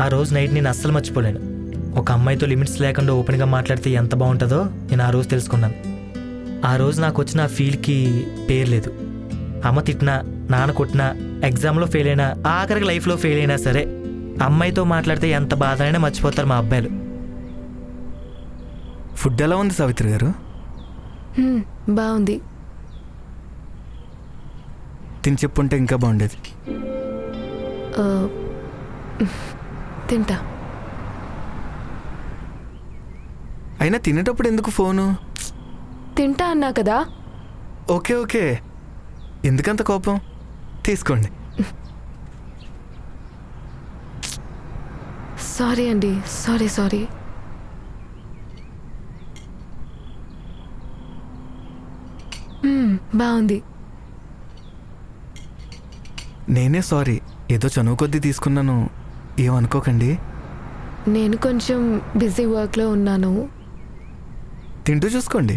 ఆ రోజు నైట్ నేను అస్సలు మర్చిపోలేను. ఒక అమ్మాయితో లిమిట్స్ లేకుండా ఓపెన్గా మాట్లాడితే ఎంత బాగుంటుందో నేను ఆ రోజు తెలుసుకున్నాను. ఆ రోజు నాకు వచ్చిన ఆ ఫీల్కి పేరు లేదు. అమ్మ తిట్టినా, నాన్న కొట్టినా, ఎగ్జామ్లో ఫెయిల్ అయినా, ఆఖరికి లైఫ్లో ఫెయిల్ అయినా సరే అమ్మాయితో మాట్లాడితే ఎంత బాధనైనా మర్చిపోతారు మా అబ్బాయిలు. ఫుడ్ ఎలా ఉంది సావిత్రి గారు? బాగుంది. తిని చెప్పుంటే ఇంకా బాగుండేది. తింటా. అయినా తినేటప్పుడు ఎందుకు ఫోను? తింటా అన్నా కదా. ఓకే ఓకే, ఎందుకంత కోపం? తీసుకోండి. సారీ అండి, సారీ. బాగుంది. నేనే సారీ, ఏదో చనువు కొద్దీ తీసుకున్నాను, ఏమనుకోకండి. నేను కొంచెం బిజీ వర్క్లో ఉన్నాను. తింటూ చూసుకోండి.